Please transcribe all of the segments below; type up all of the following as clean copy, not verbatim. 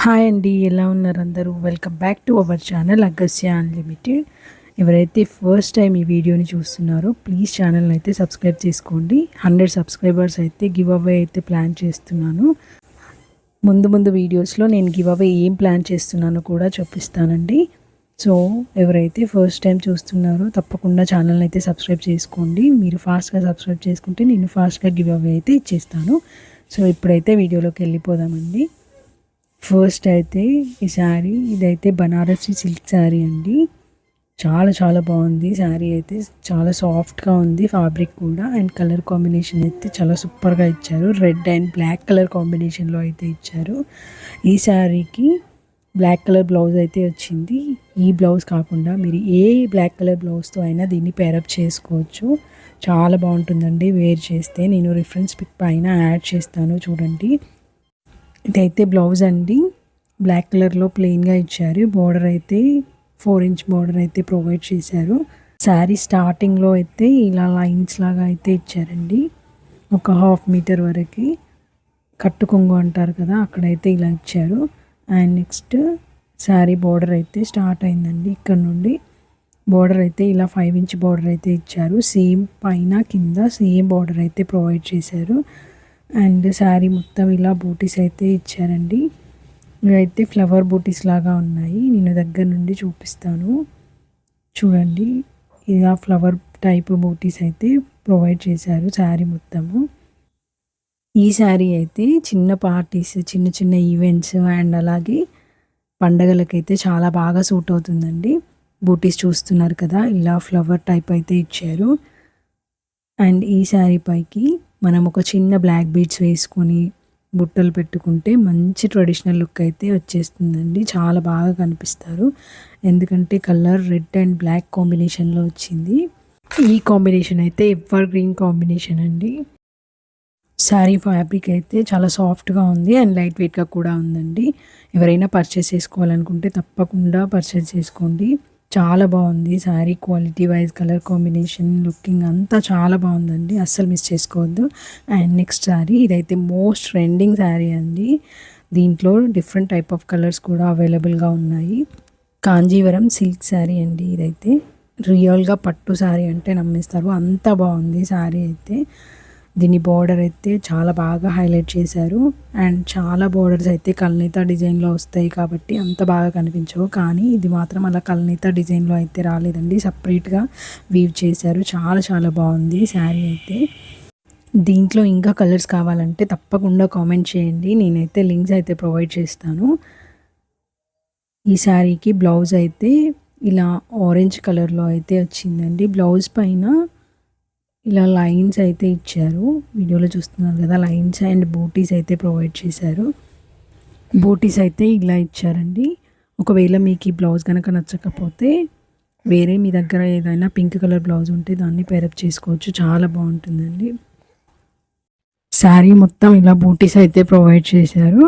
Hi అండి, ఎలా ఉన్నారు అందరూ? Welcome back to our channel Agasya unlimited. ఎవరైతే ఫస్ట్ టైం ఈ వీడియోని చూస్తున్నారో ప్లీజ్ ఛానల్ని అయితే సబ్స్క్రైబ్ చేసుకోండి. 100 సబ్స్క్రైబర్స్ అయితే గివ్ అవే అయితే ప్లాన్ చేస్తున్నాను. ముందు వీడియోస్లో నేను గివ్ అవే ఏం ప్లాన్ చేస్తున్నానో కూడా చూపిస్తానండి. సో ఎవరైతే ఫస్ట్ టైం చూస్తున్నారో తప్పకుండా ఛానల్ని అయితే సబ్స్క్రైబ్ చేసుకోండి. మీరు ఫాస్ట్గా సబ్స్క్రైబ్ చేసుకుంటే నేను ఫాస్ట్గా గివ్ అవే అయితే ఇచ్చేస్తాను. సో ఇప్పుడైతే వీడియోలోకి వెళ్ళిపోదామండి. ఫస్ట్ అయితే ఈ శారీ, ఇదైతే బనారసి సిల్క్ శారీ అండి. చాలా బాగుంది శారీ అయితే. చాలా సాఫ్ట్గా ఉంది ఫ్యాబ్రిక్ కూడా. అండ్ కలర్ కాంబినేషన్ అయితే చాలా సూపర్గా ఇచ్చారు. రెడ్ అండ్ బ్లాక్ కలర్ కాంబినేషన్లో అయితే ఇచ్చారు. ఈ శారీకి బ్లాక్ కలర్ బ్లౌజ్ అయితే వచ్చింది. ఈ బ్లౌజ్ కాకుండా మీరు ఏ బ్లాక్ కలర్ బ్లౌజ్తో అయినా దీన్ని పేరప్ చేసుకోవచ్చు. చాలా బాగుంటుందండి వేర్ చేస్తే. నేను రిఫరెన్స్ పిక్ పైన యాడ్ చేస్తాను చూడండి. ఇదైతే బ్లౌజ్ అండి. బ్లాక్ కలర్లో ప్లెయిన్గా ఇచ్చారు. బోర్డర్ అయితే 4 ఇంచ్ బోర్డర్ అయితే ప్రొవైడ్ చేశారు. శారీ స్టార్టింగ్లో అయితే ఇలా లైన్స్ లాగా అయితే ఇచ్చారండి. ఒక 1/2 మీటర్ వరకు కట్టు కొంగు అంటారు కదా, అక్కడైతే ఇలా ఇచ్చారు. అండ్ నెక్స్ట్ శారీ బోర్డర్ అయితే స్టార్ట్ అయిందండి. ఇక్కడ నుండి బోర్డర్ అయితే ఇలా 5 ఇంచ్ బోర్డర్ అయితే ఇచ్చారు. సేమ్ పైన కింద సేమ్ బోర్డర్ అయితే ప్రొవైడ్ చేశారు. అండ్ శారీ మొత్తం ఇలా బూటీస్ అయితే ఇచ్చారండి. ఇవైతే ఫ్లవర్ బూటీస్ లాగా ఉన్నాయి. నేను దగ్గర నుండి చూపిస్తాను చూడండి. ఇలా ఫ్లవర్ టైప్ బూటీస్ అయితే ప్రొవైడ్ చేశారు శారీ మొత్తము. ఈ శారీ అయితే చిన్న పార్టీస్, చిన్న ఈవెంట్స్ అండ్ అలాగే పండగలకైతే చాలా బాగా సూట్ అవుతుందండి. బూటీస్ చూస్తున్నారు కదా, ఇలా ఫ్లవర్ టైప్ అయితే ఇచ్చారు. అండ్ ఈ శారీ పైకి మనం ఒక చిన్న బ్లాక్ బీడ్స్ వేసుకొని బుట్టలు పెట్టుకుంటే మంచి ట్రెడిషనల్ లుక్ అయితే వచ్చేస్తుందండి. చాలా బాగా కనిపిస్తారు. ఎందుకంటే కలర్ రెడ్ అండ్ బ్లాక్ కాంబినేషన్లో వచ్చింది. ఈ కాంబినేషన్ అయితే ఎవర్ గ్రీన్ కాంబినేషన్ అండి. శారీ ఫ్యాబ్రిక్ అయితే చాలా సాఫ్ట్గా ఉంది అండ్ లైట్ వెయిట్గా కూడా ఉందండి. ఎవరైనా పర్చేస్ చేసుకోవాలనుకుంటే తప్పకుండా పర్చేస్ చేసుకోండి. చాలా బాగుంది sari. Quality wise, colour combination, looking అంతా చాలా బాగుందండి. అస్సలు మిస్ చేసుకోవద్దు. అండ్ నెక్స్ట్ శారీ, ఇదైతే మోస్ట్ ట్రెండింగ్ శారీ అండి. దీంట్లో డిఫరెంట్ టైప్ ఆఫ్ కలర్స్ కూడా అవైలబుల్గా ఉన్నాయి. కాంజీవరం సిల్క్ శారీ అండి. ఇదైతే రియల్గా పట్టు శారీ అంటే నమ్మేస్తారు, అంత బాగుంది శారీ అయితే. దీని బోర్డర్ అయితే చాలా బాగా హైలైట్ చేశారు. అండ్ చాలా బోర్డర్స్ అయితే కల్నేత డిజైన్లో వస్తాయి కాబట్టి అంత బాగా కనిపించవు. కానీ ఇది మాత్రం అలా కల్నేత డిజైన్లో అయితే రాలేదండి, సపరేట్గా వీవ్ చేశారు. చాలా బాగుంది శారీ అయితే. దీంట్లో ఇంకా కలర్స్ కావాలంటే తప్పకుండా కామెంట్ చేయండి, నేనైతే లింక్స్ అయితే ప్రొవైడ్ చేస్తాను. ఈ శారీకి బ్లౌజ్ అయితే ఇలా ఆరెంజ్ కలర్లో అయితే వచ్చిందండి. బ్లౌజ్ పైన ఇలా లైన్స్ అయితే ఇచ్చారు. వీడియోలో చూస్తున్నారు కదా, లైన్స్ అండ్ బూటీస్ అయితే ప్రొవైడ్ చేశారు. బూటీస్ అయితే ఇలా ఇచ్చారండి. ఒకవేళ మీకు ఈ బ్లౌజ్ కనుక నచ్చకపోతే వేరే మీ దగ్గర ఏదైనా పింక్ కలర్ బ్లౌజ్ ఉంటే దాన్ని పేరప్ చేసుకోవచ్చు. చాలా బాగుంటుందండి. శారీ మొత్తం ఇలా బూటీస్ అయితే ప్రొవైడ్ చేశారు.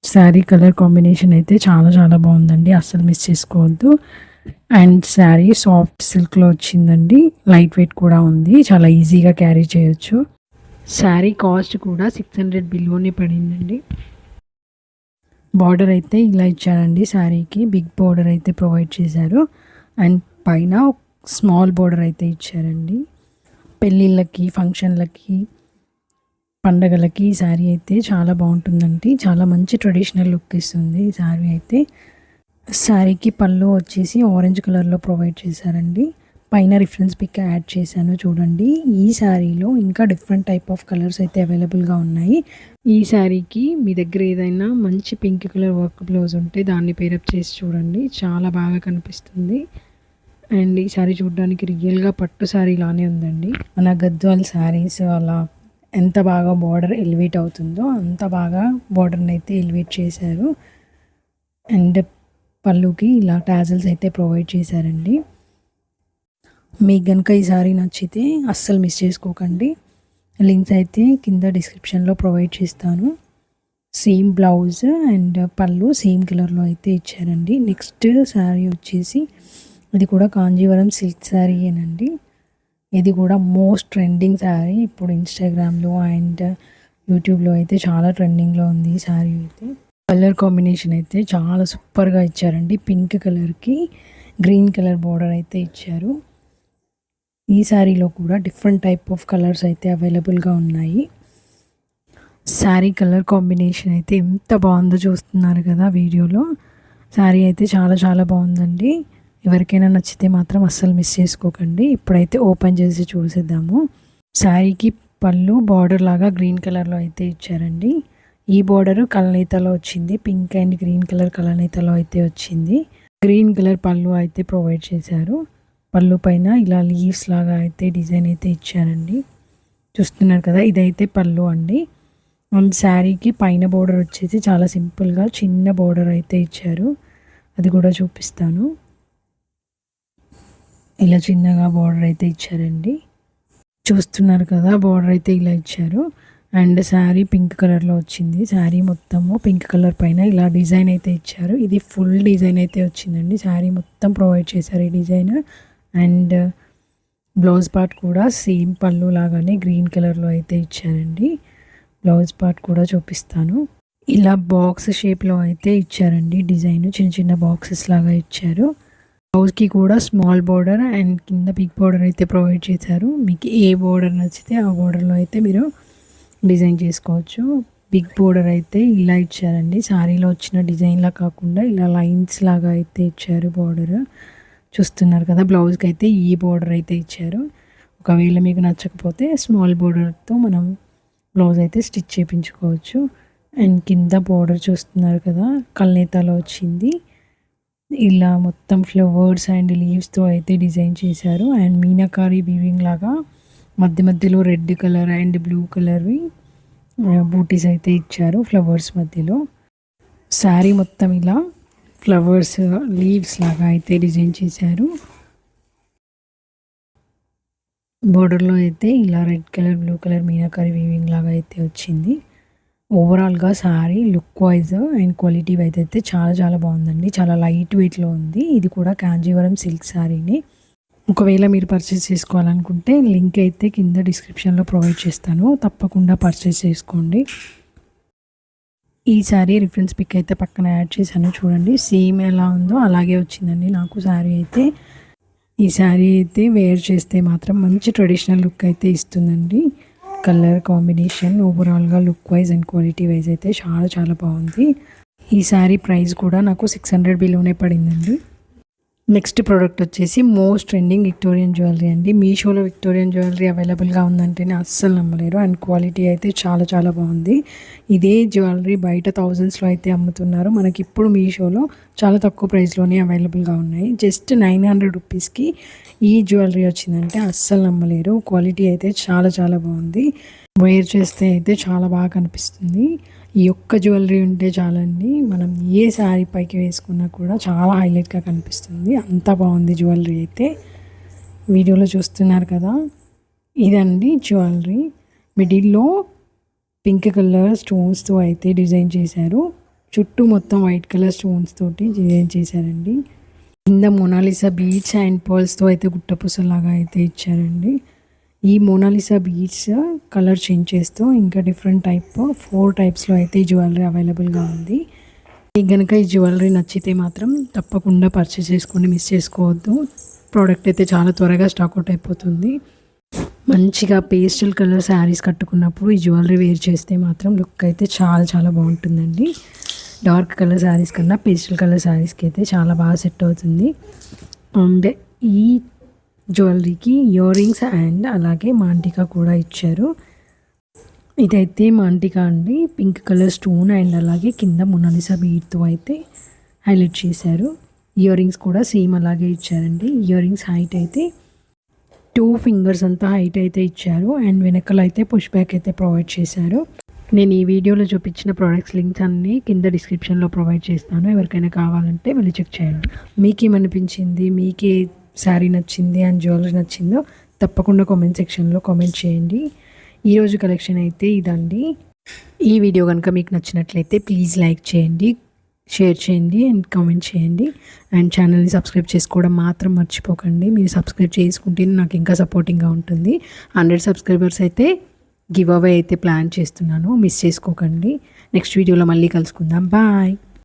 శారీ కలర్ కాంబినేషన్ అయితే చాలా బాగుందండి, అస్సలు మిస్ చేసుకోవద్దు. అండ్ శారీ సాఫ్ట్ సిల్క్లో వచ్చిందండి. లైట్ వెయిట్ కూడా ఉంది, చాలా ఈజీగా క్యారీ చేయొచ్చు. శారీ కాస్ట్ కూడా 600 బిలోనే పడిందండి. బార్డర్ అయితే ఇలా ఇచ్చారండి. శారీకి బిగ్ బార్డర్ అయితే ప్రొవైడ్ చేశారు. అండ్ పైన స్మాల్ బార్డర్ అయితే ఇచ్చారండి. పెళ్ళిళ్ళకి, ఫంక్షన్లకి, పండగలకి ఈ శారీ అయితే చాలా బాగుంటుందండి. చాలా మంచి ట్రెడిషనల్ లుక్ ఇస్తుంది ఈ శారీ అయితే. శారీకి పళ్ళు వచ్చేసి ఆరెంజ్ కలర్లో ప్రొవైడ్ చేశారండి. పైన రిఫరెన్స్ పిక్ యాడ్ చేశాను చూడండి. ఈ శారీలో ఇంకా డిఫరెంట్ టైప్ ఆఫ్ కలర్స్ అయితే అవైలబుల్గా ఉన్నాయి. ఈ శారీకి మీ దగ్గర ఏదైనా మంచి పింక్ కలర్ వర్క్ బ్లౌజ్ ఉంటే దాన్ని పేరప్ చేసి చూడండి, చాలా బాగా కనిపిస్తుంది. అండ్ ఈ శారీ చూడడానికి రియల్గా పట్టు శారీ లానే ఉందండి. మన గద్వాల్ శారీస్ అలా ఎంత బాగా బార్డర్ ఎలివేట్ అవుతుందో అంత బాగా బార్డర్ని అయితే ఎలివేట్ చేశారు. అండ్ పళ్ళుకి ఇలా టాజల్స్ అయితే ప్రొవైడ్ చేశారండి. మీకు కనుక ఈ సారీ నచ్చితే అస్సలు మిస్ చేసుకోకండి. లింక్స్ అయితే కింద డిస్క్రిప్షన్లో ప్రొవైడ్ చేస్తాను. సేమ్ బ్లౌజ్ అండ్ పళ్ళు సేమ్ కలర్లో అయితే ఇచ్చారండి. నెక్స్ట్ శారీ వచ్చేసి ఇది కూడా కాంజీవరం సిల్క్ శారీయేనండి. ఇది కూడా మోస్ట్ ట్రెండింగ్ శారీ. ఇప్పుడు ఇన్స్టాగ్రామ్లో అండ్ యూట్యూబ్లో అయితే చాలా ట్రెండింగ్లో ఉంది ఈ శారీ అయితే. కలర్ కాంబినేషన్ అయితే చాలా సూపర్గా ఇచ్చారండి. పింక్ కలర్కి గ్రీన్ కలర్ బార్డర్ అయితే ఇచ్చారు. ఈ శారీలో కూడా డిఫరెంట్ టైప్ ఆఫ్ కలర్స్ అయితే అవైలబుల్గా ఉన్నాయి. శారీ కలర్ కాంబినేషన్ అయితే ఎంత బాగుందో చూస్తున్నారు కదా వీడియోలో. శారీ అయితే చాలా చాలా బాగుందండి. ఎవరికైనా నచ్చితే మాత్రం అస్సలు మిస్ చేసుకోకండి. ఇప్పుడైతే ఓపెన్ చేసి చూసేద్దాము. శారీకి పళ్ళు బార్డర్ లాగా గ్రీన్ కలర్లో అయితే ఇచ్చారండి. ఈ బార్డర్ కలనేతలో వచ్చింది. పింక్ అండ్ గ్రీన్ కలర్ కలనేతలో అయితే వచ్చింది. గ్రీన్ కలర్ పళ్ళు అయితే ప్రొవైడ్ చేశారు. పళ్ళు పైన ఇలా లీవ్స్ లాగా అయితే డిజైన్ అయితే ఇచ్చారండి. చూస్తున్నారు కదా, ఇదైతే పళ్ళు అండి. అండ్ శారీకి పైన బార్డర్ వచ్చేసి చాలా సింపుల్గా చిన్న బార్డర్ అయితే ఇచ్చారు. అది కూడా చూపిస్తాను. ఇలా చిన్నగా బార్డర్ అయితే ఇచ్చారండి. చూస్తున్నారు కదా, బార్డర్ అయితే ఇలా ఇచ్చారు. అండ్ శారీ పింక్ కలర్లో వచ్చింది. శారీ మొత్తము పింక్ కలర్ పైన ఇలా డిజైన్ అయితే ఇచ్చారు. ఇది ఫుల్ డిజైన్ అయితే వచ్చిందండి. శారీ మొత్తం ప్రొవైడ్ చేశారు ఈ డిజైన్. అండ్ బ్లౌజ్ పార్ట్ కూడా సేమ్ పళ్ళు లాగానే గ్రీన్ కలర్లో అయితే ఇచ్చారండి. బ్లౌజ్ పార్ట్ కూడా చూపిస్తాను. ఇలా బాక్స్ షేప్లో అయితే ఇచ్చారండి డిజైన్. చిన్న చిన్న బాక్సెస్ లాగా ఇచ్చారు. బ్లౌజ్కి కూడా స్మాల్ బార్డర్ అండ్ కింద బిగ్ బార్డర్ అయితే ప్రొవైడ్ చేశారు. మీకు ఏ బార్డర్ నచ్చితే ఆ బార్డర్లో అయితే మీరు డిజైన్ చేసుకోవచ్చు. బిగ్ బార్డర్ అయితే ఇలా ఇచ్చారండి. శారీలో వచ్చిన డిజైన్లా కాకుండా ఇలా లైన్స్ లాగా అయితే ఇచ్చారు బార్డర్. చూస్తున్నారు కదా, బ్లౌజ్కి అయితే ఈ బార్డర్ అయితే ఇచ్చారు. ఒకవేళ మీకు నచ్చకపోతే స్మాల్ బార్డర్తో మనం బ్లౌజ్ అయితే స్టిచ్ చేయించుకోవచ్చు. అండ్ కింద బార్డర్ చూస్తున్నారు కదా, కల్నేతలో వచ్చింది. ఇలా మొత్తం ఫ్లవర్స్ అండ్ లీవ్స్తో అయితే డిజైన్ చేశారు. అండ్ మీనాకారి వీవింగ్ లాగా మధ్య మధ్యలో రెడ్ కలర్ అండ్ బ్లూ కలర్వి బూటీస్ అయితే ఇచ్చారు ఫ్లవర్స్ మధ్యలో. శారీ మొత్తం ఇలా ఫ్లవర్స్ లీవ్స్ లాగా అయితే డిజైన్ చేశారు. బోర్డర్లో అయితే ఇలా red colour blue colour meenakari weaving లాగా అయితే వచ్చింది. ఓవరాల్గా sari look wise and quality wise అయితే చాలా చాలా బాగుందండి. చాలా లైట్ వెయిట్లో ఉంది. ఇది కూడా కాంజీవరం సిల్క్ శారీని. ఒకవేళ మీరు పర్చేస్ చేసుకోవాలనుకుంటే లింక్ అయితే కింద డిస్క్రిప్షన్లో ప్రొవైడ్ చేస్తాను. తప్పకుండా పర్చేస్ చేసుకోండి. ఈ శారీ రిఫరెన్స్ పిక్ అయితే పక్కన యాడ్ చేశాను, చూడండి. సేమ్ ఎలా ఉందో అలాగే వచ్చిందండి నాకు శారీ అయితే. ఈ శారీ అయితే వేర్ చేస్తే మాత్రం మంచి ట్రెడిషనల్ లుక్ అయితే ఇస్తుందండి. కలర్ కాంబినేషన్ ఓవరాల్గా look wise and quality wise అయితే చాలా చాలా బాగుంది. ఈ శారీ ప్రైస్ కూడా నాకు 600 బిలోనే పడిందండి. నెక్స్ట్ ప్రోడక్ట్ వచ్చేసి మోస్ట్ ట్రెండింగ్ విక్టోరియన్ జ్యువెలరీ అండి. మీషోలో విక్టోరియన్ జ్యువెలరీ అవైలబుల్గా ఉందంటేనే అస్సలు నమ్మలేరు. అండ్ క్వాలిటీ అయితే చాలా చాలా బాగుంది. ఇదే జ్యువెలరీ బయట థౌజండ్స్లో అయితే అమ్ముతున్నారు. మనకి ఇప్పుడు మీషోలో చాలా తక్కువ ప్రైస్లోనే అవైలబుల్గా ఉన్నాయి. జస్ట్ 900 రూపీస్కి ఈ జ్యువెలరీ వచ్చిందంటే అస్సలు నమ్మలేరు. క్వాలిటీ అయితే చాలా చాలా బాగుంది. వేర్ చేస్తే అయితే చాలా బాగా కనిపిస్తుంది. ఈ ఒక్క జ్యువెలరీ ఉంటే చాలండి, మనం ఏ శారీ పైకి వేసుకున్నా కూడా చాలా హైలైట్గా కనిపిస్తుంది. అంత బాగుంది జ్యువెలరీ అయితే. వీడియోలో చూస్తున్నారు కదా, ఇదండి జ్యువెలరీ. మిడిల్లో పింక్ కలర్ స్టోన్స్తో అయితే డిజైన్ చేశారు. చుట్టూ మొత్తం వైట్ కలర్ స్టోన్స్ తోటి డిజైన్ చేశారండి. కింద మొనాలిసా బీడ్స్ అండ్ పర్ల్స్తో అయితే గుట్టపూసలాగా అయితే ఇచ్చారండి. ఈ మోనాలిసా బీడ్స్ కలర్ చేంజ్ చేస్తూ ఇంకా డిఫరెంట్ 4 టైప్స్లో అయితే ఈ జ్యువెలరీ అవైలబుల్గా ఉంది. మీకు కనుక ఈ జ్యువెలరీ నచ్చితే మాత్రం తప్పకుండా పర్చేస్ చేసుకోండి, మిస్ చేసుకోవద్దు. ప్రోడక్ట్ అయితే చాలా త్వరగా స్టాక్ అవుట్ అయిపోతుంది. మంచిగా పేస్టల్ కలర్ శారీస్ కట్టుకున్నప్పుడు ఈ జ్యువెలరీ వేర్ చేస్తే మాత్రం లుక్ అయితే చాలా చాలా బాగుంటుందండి. డార్క్ కలర్ శారీస్ కన్నా పేస్టల్ కలర్ శారీస్కి అయితే చాలా బాగా సెట్ అవుతుంది. అండ్ ఈ జ్యువెలరీకి ఇయర్ రింగ్స్ అండ్ అలాగే మాంటికా కూడా ఇచ్చారు. ఇదైతే మాంటికా అండి. పింక్ కలర్ స్టోన్ అండ్ అలాగే కింద మొనాలిసా బీడ్తో అయితే హైలైట్ చేశారు. ఇయర్ రింగ్స్ కూడా సేమ్ అలాగే ఇచ్చారండి. ఇయర్ రింగ్స్ హైట్ అయితే 2 ఫింగర్స్ అంతా హైట్ అయితే ఇచ్చారు. అండ్ వెనకలు అయితే పుష్ బ్యాక్ అయితే ప్రొవైడ్ చేశారు. నేను ఈ వీడియోలో చూపించిన ప్రోడక్ట్స్ లింక్స్ అన్నీ కింద డిస్క్రిప్షన్లో ప్రొవైడ్ చేస్తాను. ఎవరికైనా కావాలంటే వెళ్ళి చెక్ చేయండి. మీకేమనిపించింది, మీకే శారీ నచ్చింది అండ్ జ్యువెలరీ నచ్చిందో తప్పకుండా కామెంట్ సెక్షన్లో కామెంట్ చేయండి. ఈరోజు కలెక్షన్ అయితే ఇదండి. ఈ వీడియో కనుక మీకు నచ్చినట్లయితే ప్లీజ్ లైక్ చేయండి, షేర్ చేయండి అండ్ కామెంట్ చేయండి. అండ్ ఛానల్ని సబ్స్క్రైబ్ చేసుకోవడం మాత్రం మర్చిపోకండి. మీరు సబ్స్క్రైబ్ చేసుకుంటే నాకు ఇంకా సపోర్టింగ్గా ఉంటుంది. 100 సబ్స్క్రైబర్స్ అయితే గివ్ అవే అయితే ప్లాన్ చేస్తున్నాను, మిస్ చేసుకోకండి. నెక్స్ట్ వీడియోలో మళ్ళీ కలుసుకుందాం. బాయ్.